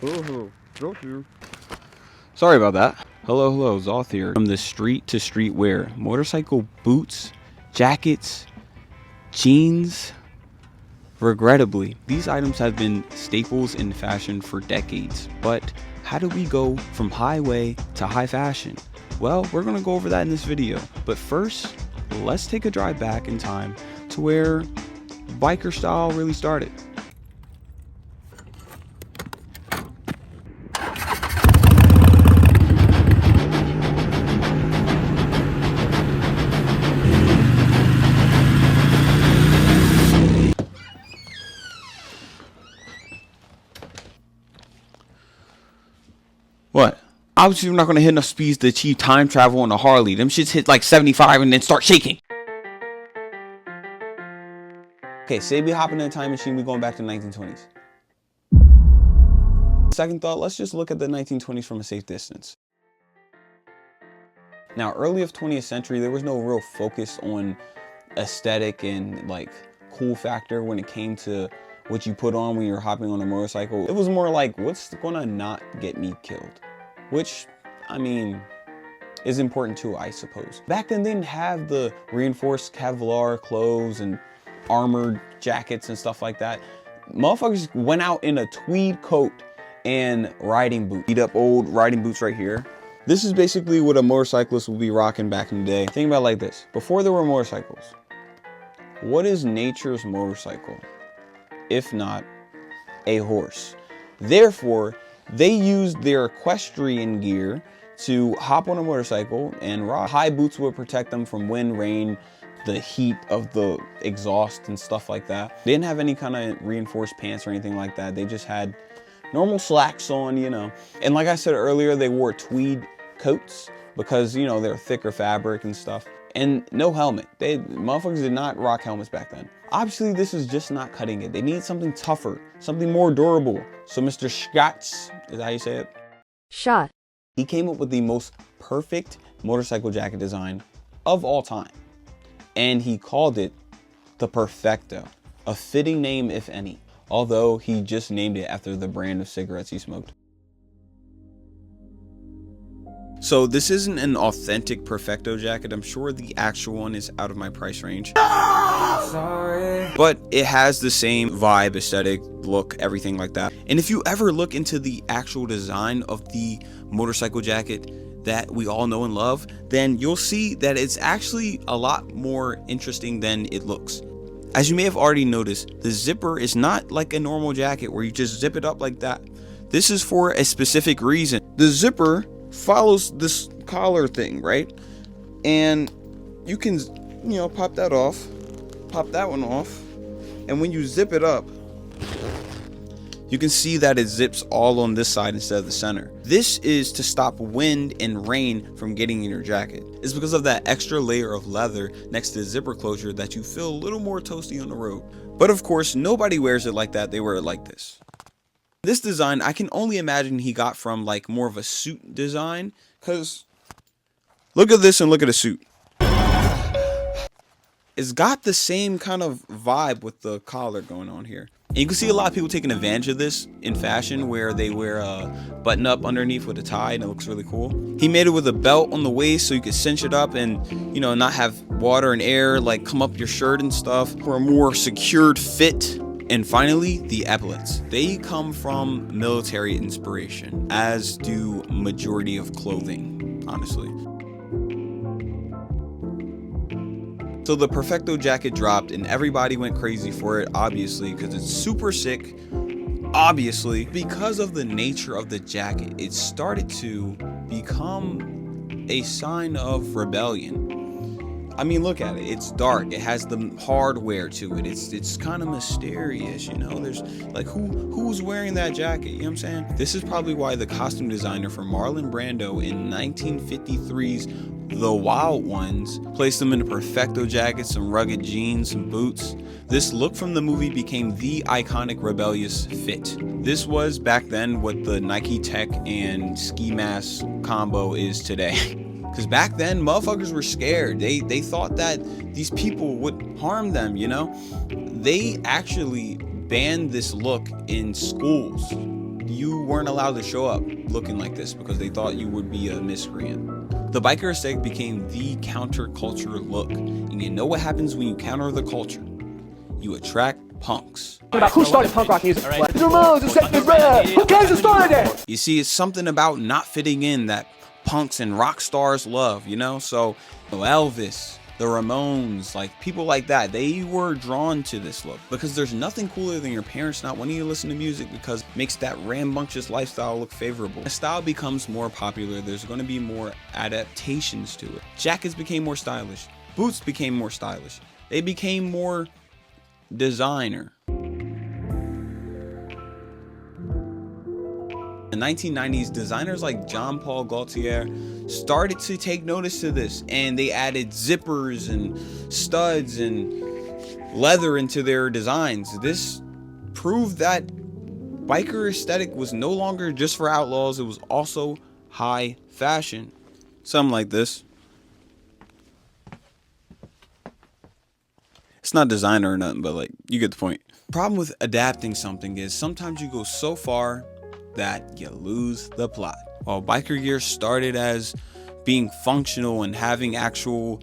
Oh, Zoth here. Sorry about that. Hello, Zoth here. From the street to street wear, motorcycle boots, jackets, jeans. Regrettably, these items have been staples in fashion for decades. But how do we go from highway to high fashion? Well, we're gonna go over that in this video. But first, let's take a drive back in time to where biker style really started. What? Obviously, we're not going to hit enough speeds to achieve time travel on a Harley. Them shits hit like 75 and then start shaking. Okay, say we hop in a time machine, we going back to the 1920s. Second thought, let's just look at the 1920s from a safe distance. Now, early of 20th century, there was no real focus on aesthetic and like cool factor when it came to what you put on when you're hopping on a motorcycle. It was more like, what's gonna not get me killed? Which, I mean, is important too, I suppose. Back then, they didn't have the reinforced Kevlar clothes and armored jackets and stuff like that. Motherfuckers went out in a tweed coat and riding boots. Beat up old riding boots right here. This is basically what a motorcyclist would be rocking back in the day. Think about it like this. Before there were motorcycles, what is nature's motorcycle if not a horse? Therefore, they used their equestrian gear to hop on a motorcycle and ride. High boots would protect them from wind, rain, the heat of the exhaust and stuff like that. They didn't have any kind of reinforced pants or anything like that. They just had normal slacks on, you know. And like I said earlier, they wore tweed coats because, you know, they're thicker fabric and stuff. And no helmet. Motherfuckers did not rock helmets back then. Obviously, this is just not cutting it. They need something tougher, something more durable. So Mr. Schatz, is that how you say it? Shot. He came up with the most perfect motorcycle jacket design of all time. And he called it the Perfecto, a fitting name if any, although he just named it after the brand of cigarettes he smoked. So this isn't an authentic Perfecto jacket. I'm sure the actual one is out of my price range. Sorry. But it has the same vibe, aesthetic, look, everything like that. And if you ever look into the actual design of the motorcycle jacket that we all know and love, then you'll see that it's actually a lot more interesting than it looks. As you may have already noticed, the zipper is not like a normal jacket where you just zip it up like that. This is for a specific reason. The zipper follows this collar thing, right? And you can, you know, pop that off, pop that one off, and when you zip it up, you can see that it zips all on this side instead of the center. This is to stop wind and rain from getting in your jacket. It's because of that extra layer of leather next to the zipper closure that you feel a little more toasty on the road. But of course, nobody wears it like that. They wear it like this. This design, I can only imagine he got from like more of a suit design, because look at this and look at a suit. It's got the same kind of vibe with the collar going on here. And you can see a lot of people taking advantage of this in fashion where they wear a button up underneath with a tie and it looks really cool. He made it with a belt on the waist so you could cinch it up and, you know, not have water and air like come up your shirt and stuff for a more secured fit. And finally, the epaulets. They come from military inspiration, as do majority of clothing, honestly. So the Perfecto jacket dropped and everybody went crazy for it, obviously, because it's super sick. Obviously, because of the nature of the jacket, it started to become a sign of rebellion. I mean, look at it. It's dark. It has the hardware to it. It's kind of mysterious, you know. There's like who's wearing that jacket? You know what I'm saying? This is probably why the costume designer for Marlon Brando in 1953's The Wild Ones placed them in a Perfecto jacket, some rugged jeans, some boots. This look from the movie became the iconic rebellious fit. This was back then what the Nike Tech and ski mask combo is today. Because back then, motherfuckers were scared. They thought that these people would harm them, you know? They actually banned this look in schools you weren't allowed to show up looking like this because they thought you would be a miscreant. The biker aesthetic became the counterculture look. And you know what happens when you counter the culture? You attract punks. About who started punk rock music? Right. Who cares who started it? You see, it's something about not fitting in that punks and rock stars love, you know? So Elvis, the Ramones, like people like that, they were drawn to this look because there's nothing cooler than your parents not wanting you to listen to music because it makes that rambunctious lifestyle look favorable. As style becomes more popular, there's going to be more adaptations to it. Jackets became more stylish. Boots became more stylish. They became more designer. In the 1990s, designers like Jean Paul Gaultier started to take notice to this, and they added zippers and studs and leather into their designs. This proved that biker aesthetic was no longer just for outlaws, it was also high fashion. Something like this. It's not designer or nothing, but like, you get the point. Problem with adapting something is sometimes you go so far that you lose the plot. While biker gear started as being functional and having actual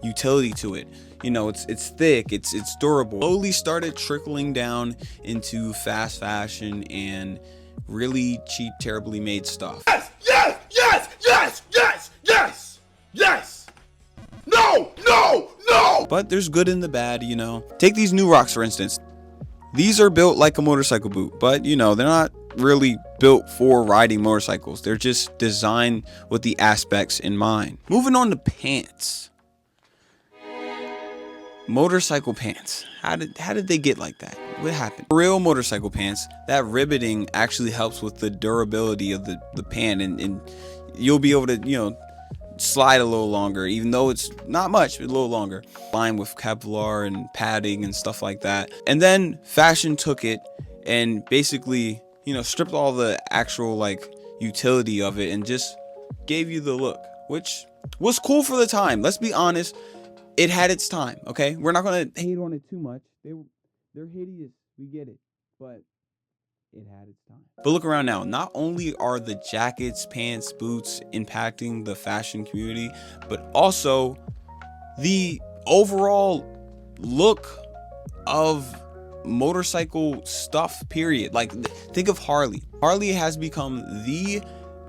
utility to it, you know, it's thick, it's durable, slowly started trickling down into fast fashion and really cheap, terribly made stuff. Yes, yes, yes, yes, yes, yes, yes. No, no, no. But there's good in the bad, you know. Take these new rocks, for instance. These are built like a motorcycle boot, but you know, they're not really built for riding motorcycles. They're just designed with the aspects in mind. Moving on to pants. Motorcycle pants. How did they get like that? What happened? Real motorcycle pants, that ribbiting actually helps with the durability of the pant, and you'll be able to, you know, slide a little longer, even though it's not much, but a little longer. Lined with Kevlar and padding and stuff like that. And then fashion took it and basically, you know, stripped all the actual like utility of it and just gave you the look, which was cool for the time. Let's be honest, it had its time. Okay, we're not gonna hate on it too much. They're hideous, we get it, but it had its time. But look around now. Not only are the jackets, pants, boots impacting the fashion community, but also the overall look of motorcycle stuff, period. Like, think of Harley. Harley has become the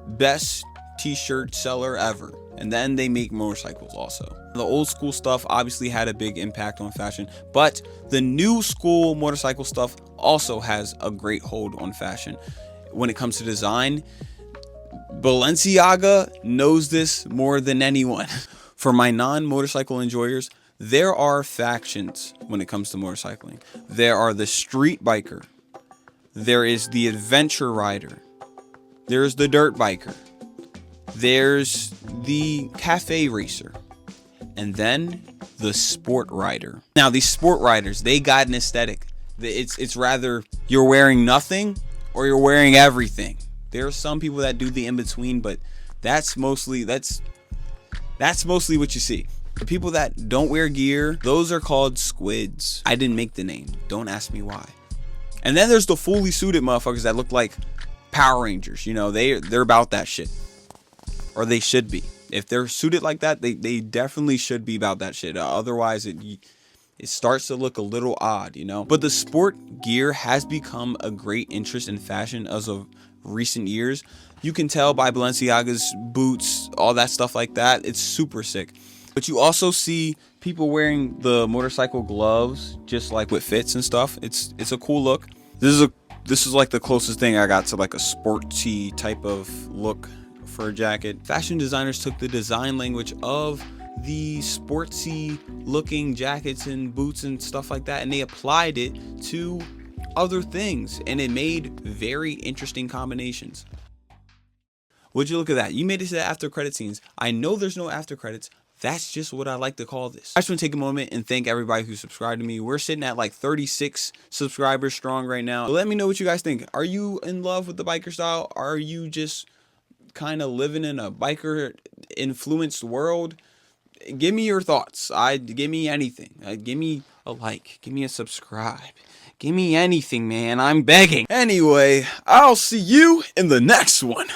best t-shirt seller ever, and then they make motorcycles also. The old school stuff obviously had a big impact on fashion, but the new school motorcycle stuff also has a great hold on fashion. When it comes to design, Balenciaga knows this more than anyone. For my non-motorcycle enjoyers, there are factions when it comes to motorcycling. There are the street biker. There is the adventure rider. There's the dirt biker. There's the cafe racer. And then the sport rider. Now, these sport riders, they got an aesthetic. It's rather you're wearing nothing or you're wearing everything. There are some people that do the in-between, but that's mostly what you see. The people that don't wear gear, those are called squids. I didn't make the name. Don't ask me why. And then there's the fully suited motherfuckers that look like Power Rangers. You know, they're about that shit. Or they should be. If they're suited like that, they definitely should be about that shit. Otherwise, it starts to look a little odd, you know? But the sport gear has become a great interest in fashion as of recent years. You can tell by Balenciaga's boots, all that stuff like that. It's super sick. But you also see people wearing the motorcycle gloves, just like with fits and stuff. It's a cool look. This is like the closest thing I got to like a sporty type of look for a jacket. Fashion designers took the design language of the sportsy looking jackets and boots and stuff like that, and they applied it to other things, and it made very interesting combinations. Would you look at that? You made it to the after credit scenes. I know there's no after credits. That's just what I like to call this. I just want to take a moment and thank everybody who subscribed to me. We're sitting at like 36 subscribers strong right now. But let me know what you guys think. Are you in love with the biker style? Are you just kind of living in a biker influenced world? Give me your thoughts. Give me anything. Give me a like, give me a subscribe, Give me anything, man. I'm begging. Anyway, I'll see you in the next one.